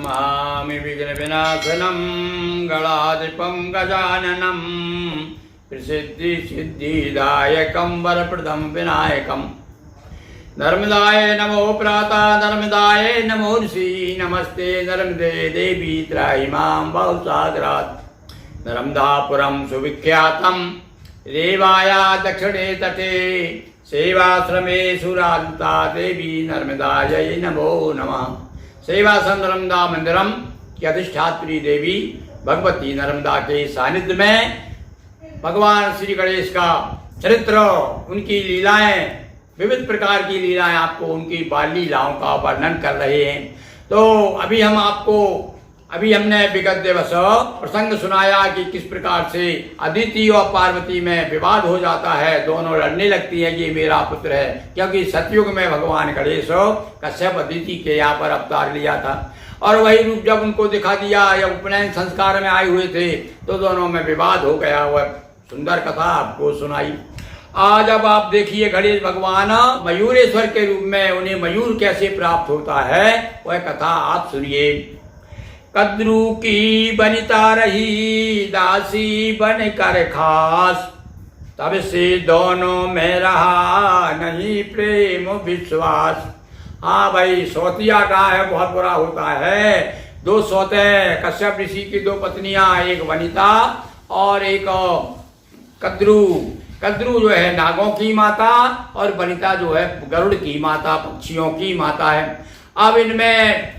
नमामि विघ्नविनाशनं गणाधिपं गजाननं प्रसिद्धि सिद्धिदायकं वरप्रदं विनायकं। नर्मदाय नमो प्रातः नर्मदाय नमो ऋषि नमस्ते नर्मदे देवी त्राहिमां बहुसागरात्। नर्मदापुरं सुविख्यातं रेवाया दक्षिणे तटे सेवाश्रमे सुरालता देवी नर्मदायै नमो नमः। सेवाश्रम नर्मदा मंदिरम की अधिष्ठात्री देवी भगवती नर्मदा के सानिध्य में भगवान श्री गणेश का चरित्र, उनकी लीलाएं, विविध प्रकार की लीलाएं आपको उनकी बाल लीलाओं का वर्णन कर रहे हैं। तो अभी हमने विगत दिवस प्रसंग सुनाया कि किस प्रकार से अदिति और पार्वती में विवाद हो जाता है, दोनों लड़ने लगती हैं कि ये मेरा पुत्र है, क्योंकि सतयुग में भगवान गणेश कश्यप अदिति के यहाँ पर अवतार लिया था और वही रूप जब उनको दिखा दिया या उपनयन संस्कार में आए हुए थे तो दोनों में विवाद हो गया। वह सुंदर कथा आपको सुनाई। आज अब आप देखिए गणेश भगवान मयूरेश्वर के रूप में, उन्हें मयूर कैसे प्राप्त होता है वह कथा आप सुनिए। कद्रू की बनिता रही दासी बन कर खास, तब से दोनों में रहा नहीं प्रेम विश्वास। हाँ भाई, सौतिया का है बहुत बुरा होता है। दो सौते कश्यप ऋषि की दो पत्नियां, एक वनिता और एक कद्रू। कद्रू जो है नागों की माता और वनिता जो है गरुड़ की माता, पक्षियों की माता है। अब इनमें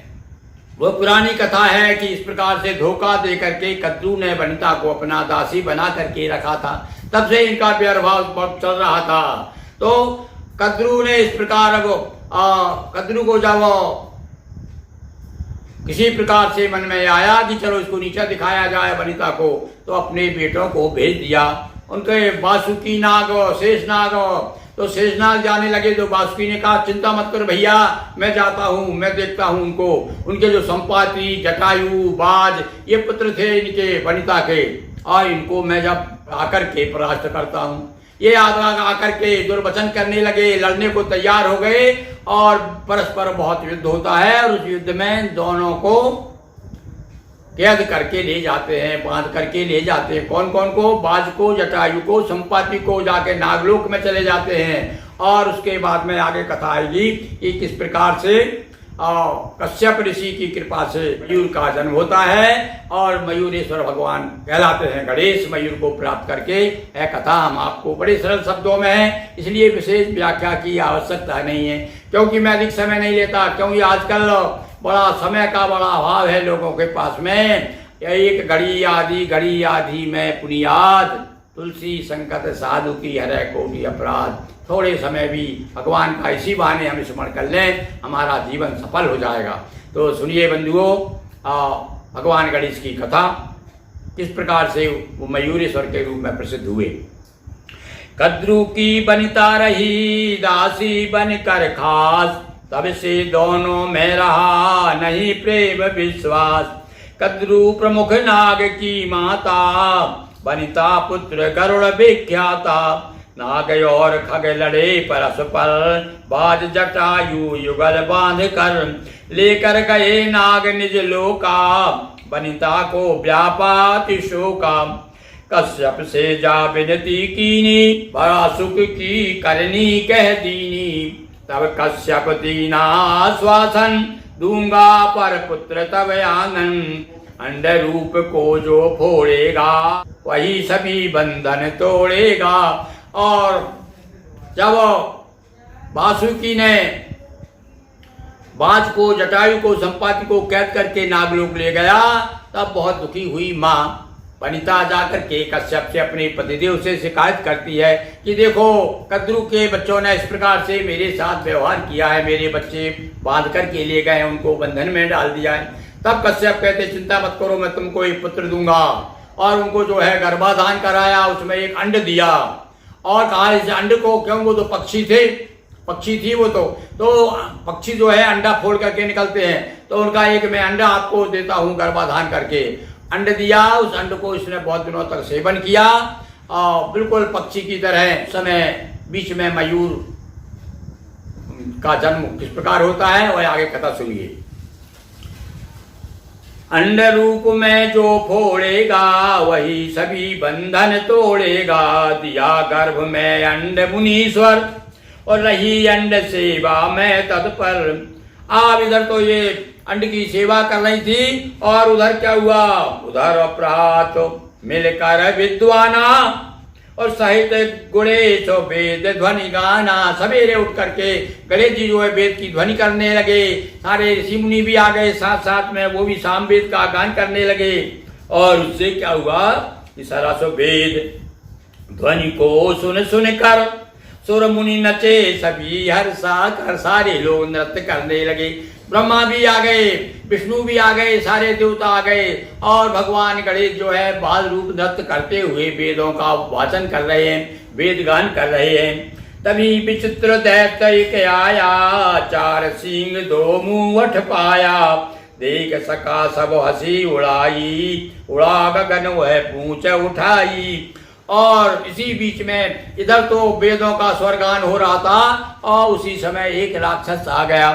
वो पुरानी कथा है कि इस प्रकार से धोखा दे करके कद्रू ने वनिता को अपना दासी बना करके रखा था, तब से इनका व्यवहार बहुत चल रहा था। तो कद्रू ने इस प्रकार कद्रू को जब किसी प्रकार से मन में आया कि चलो इसको नीचा दिखाया जाए वनिता को, तो अपने बेटों को भेज दिया। उनके वासुकी नाग, शेषनाग, तो शेषनाग जाने लगे तो वासुकी ने कहा चिंता मत कर भैया, मैं जाता हूँ, मैं देखता हूँ उनको। उनके जो संपाति, जटायु, बाज, ये पुत्र थे इनके वनिता के, और इनको मैं जब आकर के परास्त करता हूँ। ये आकर के दुर्वचन करने लगे, लड़ने को तैयार हो गए और परस्पर बहुत युद्ध होता है और उस युद्ध में दोनों को कैद करके ले जाते हैं, बांध करके ले जाते हैं। कौन कौन को? बाज को, जटायु को, संपाति को जाके नागलोक में चले जाते हैं। और उसके बाद में आगे कथा आएगी कि किस प्रकार से कश्यप ऋषि की कृपा से मयूर का जन्म होता है और मयूरेश्वर भगवान कहलाते हैं। गणेश मयूर को प्राप्त करके यह कथा हम आपको बड़े सरल शब्दों में है, इसलिए विशेष व्याख्या की आवश्यकता नहीं है, क्योंकि मैं अधिक समय नहीं लेता, क्योंकि आजकल बड़ा समय का बड़ा अभाव है लोगों के पास में। एक घड़ी आधी में पुनियाद, तुलसी संकट साधु की हरै कोटि अपराध। थोड़े समय भी भगवान का इसी बहाने हम स्मरण कर लें, हमारा जीवन सफल हो जाएगा। तो सुनिए बंधुओं, भगवान गणेश की कथा किस प्रकार से वो मयूरेश्वर के रूप में प्रसिद्ध हुए। कद्रू की बनिता रही दासी बन कर खास, तब से दोनों में रहा नहीं प्रेम विश्वास। कद्रू प्रमुख नाग की माता, बनिता पुत्र गरुड़ विख्याता। नाग और खग लड़े परस्पर, बाज जटायु युगल बांध कर। लेकर गए नाग निज लोका, बनिता को व्यापाति शोका। कश्यप से जा विनती कीनी, बड़ा सुख की करनी कह दीनी। तब कश्यप दीना श्वासन, दूंगा पर पुत्र तब आंगन। अंड रूप को जो फोड़ेगा, वही सभी बंधन तोड़ेगा। और जब वासुकी ने बाज को, जटायु को, संपाति को कैद करके नागलोक ले गया, तब बहुत दुखी हुई माँ वनिता जाकर के कश्यप से, अपने पतिदेव से शिकायत करती है कि देखो कद्रू के बच्चों ने इस प्रकार से मेरे साथ व्यवहार किया है, मेरे बच्चे बांध करके ले गए, उनको बंधन में डाल दिया है। तब कश्यप कहते चिंता मत करो, मैं तुमको एक पुत्र दूंगा। और उनको जो है गर्भाधान कराया, उसमें एक अंड दिया और कहा इस अंड को, क्यों वो तो पक्षी थी वो तो पक्षी जो है अंडा फोड़ करके निकलते हैं, तो उनका एक मैं अंडा आपको देता हूँ गर्भाधान करके। अंड दिया, उस अंड को इसने बहुत दिनों तक सेवन किया और बिल्कुल पक्षी की तरह समय बीच में मयूर का जन्म किस प्रकार होता है वह आगे कथा सुनिए। अंड रूप में जो फोड़ेगा वही सभी बंधन तोड़ेगा। दिया गर्भ में अंड मुनीश्वर और रही अंड सेवा में तत्पर। आप इधर तो ये अंड की सेवा कर रही थी और उधर क्या हुआ, उधर अपराध मिलकर विद्वाना और साहित्य गुणेश वेद ध्वनि गाना। सवेरे उठ करके गणेश जी जो है वेद की ध्वनि करने लगे। सारे ऋषि मुनि भी आ गए साथ साथ में, वो भी साम वेद का गान करने लगे। और उससे क्या हुआ कि सारा सो वेद ध्वनि को सुन सुन कर सुर मुनि नचे सभी हर्षा कर। सारे लोग नृत्य करने लगे। ब्रह्मा भी आ गए, विष्णु भी आ गए, सारे देवता आ गए और भगवान गणेश जो है बाल रूप नृत्य करते हुए वेदों का वाचन कर रहे हैं, वेद गान कर रहे हैं। तभी विचित्र दैत्य एक आया, चार सींग दो मुंह अठ पाया। देख सका सब हंसी उड़ाई, उड़ा गगन वह पूंछ उठाई। और इसी बीच में इधर तो वेदों का स्वर्गान हो रहा था और उसी समय एक राक्षस आ गया।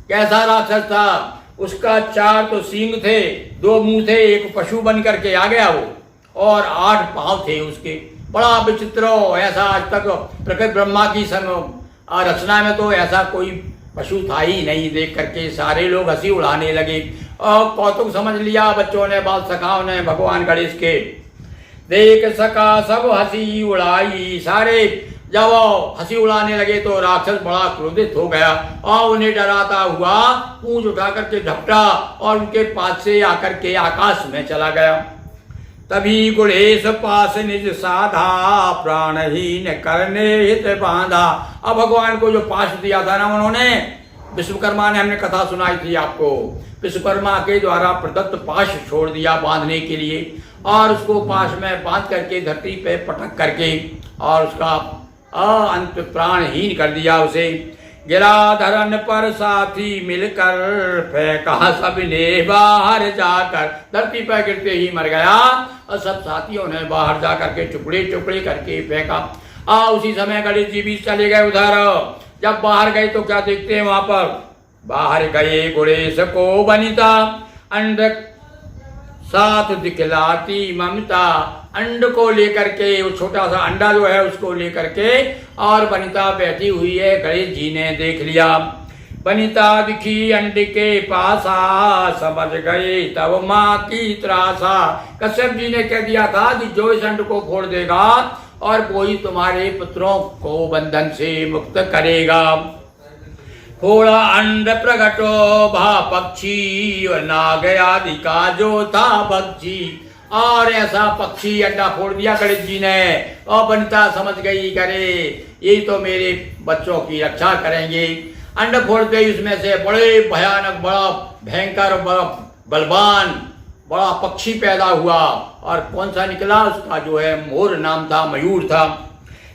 कैसा राक्षस था, उसका चार तो सींग थे, दो मुंह थे, एक पशु बन करके आ गया वो, और 8 पांव थे उसके। बड़ा विचित्र, ऐसा आज तक प्रकृति ब्रह्मा की रचना में तो ऐसा कोई पशु था ही नहीं। देख करके सारे लोग हंसी उड़ाने लगे और कौतुक समझ लिया बच्चों ने, बाल सखाओं ने भगवान गणेश के। देख सका सब हंसी उड़ाई। सारे जब हंसी उड़ाने लगे तो राक्षस बड़ा क्रोधित हो गया और उन्हें डराता हुआ पूंछ उठा करके झपटा और उनके पास से आकर के आकाश में चला गया। तभी गुणेश पास निज साधा, प्राणहीन करने हित बांधा। अब भगवान को जो पाश दिया था ना उन्होंने, विश्वकर्मा ने, हमने कथा सुनाई थी आपको, विश्वकर्मा के द्वारा प्रदत्त पाश छोड़ दिया बांधने के लिए और उसको पाश में बांध करके धरती पे पटक करके और उसका अंत प्राणहीन कर दिया उसे। गिरा धरन पर साथी मिलकर, फेंका सबने बाहर जाकर। धरती पर गिरते ही मर गया और सब साथियों ने बाहर जाकर के टुकड़े टुकड़े करके फेंका। उसी समय गणेश जी भी चले गए उधर। जब बाहर गए तो क्या देखते हैं वहां पर, बाहर गए गणेश को वनिता, अंड साथ दिखलाती ममता। अंड को लेकर के, वो छोटा सा अंडा जो है उसको लेकर के, और वनिता बैठी हुई है। गणेश जी ने देख लिया। वनिता दिखी अंड के पासा, समझ गए तब माँ की त्रासा। कश्यप जी ने कह दिया था कि जो इस अंड को फोड़ देगा और वही तुम्हारे पुत्रों को बंधन से मुक्त करेगा। फोड़ा अंड प्रगटो भा पक्षी, और नाग आदि का जो था पक्षी। और ऐसा पक्षी अंडा फोड़ दिया गणेश जी ने और वनिता समझ गई, करे ये तो मेरे बच्चों की रक्षा करेंगे। अंड फोड़ते ही उसमें से बड़े भयानक, बड़ा भयंकर, बड़ा बलवान, बड़ा पक्षी पैदा हुआ। और कौन सा निकला, उसका जो है मोर नाम था, मयूर था।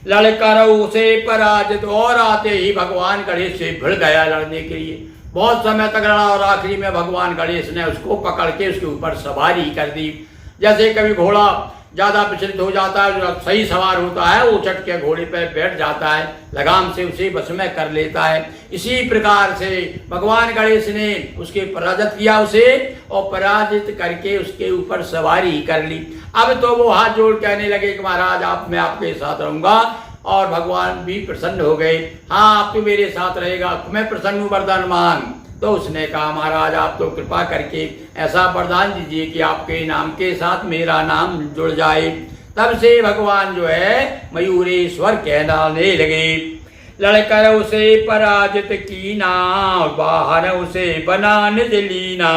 लड़कर उसे पराजित, और आते ही भगवान गणेश से भिड़ गया लड़ने के लिए। बहुत समय तक लड़ा और आखिरी में भगवान गणेश ने उसको पकड़ के उसके ऊपर सवारी कर दी। जैसे कभी घोड़ा ज्यादा विचलित हो जाता है, जो सही सवार होता है वो चट के घोड़े पर बैठ जाता है, लगाम से उसे बस में कर लेता है। इसी प्रकार से भगवान गणेश ने उसके पराजित किया उसे, और पराजित करके उसके ऊपर सवारी कर ली। अब तो वो हाथ जोड़ कहने लगे कि महाराज आप, मैं आपके साथ रहूंगा। और भगवान भी प्रसन्न हो गए, हाँ आप तो मेरे साथ रहेगा, मैं प्रसन्न हूँ, वरदान मांग। तो उसने कहा महाराज आप तो कृपा करके ऐसा वरदान दीजिए कि आपके नाम के साथ मेरा नाम जुड़ जाए। तब से भगवान जो है मयूरेश्वर कहलाने लगे। लड़कर उसे पराजित कीना, बाहर उसे बना निज लीना।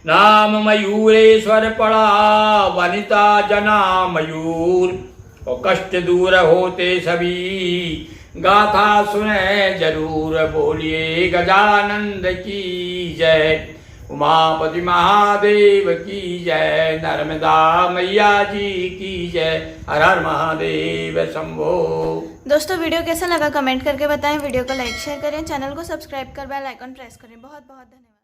नाम मयूरेश्वर पड़ा, वनिता जना मयूर। और कष्ट दूर होते सभी, गाथा सुने जरूर। बोलिए गजानंद की जय, उमापति महादेव की जय, नर्मदा मैया जी की जय, हर हर महादेव शंभो। दोस्तों वीडियो कैसा लगा कमेंट करके बताएं। वीडियो को लाइक शेयर करें, चैनल को सब्सक्राइब कर बेल आइकन प्रेस करें। बहुत बहुत धन्यवाद।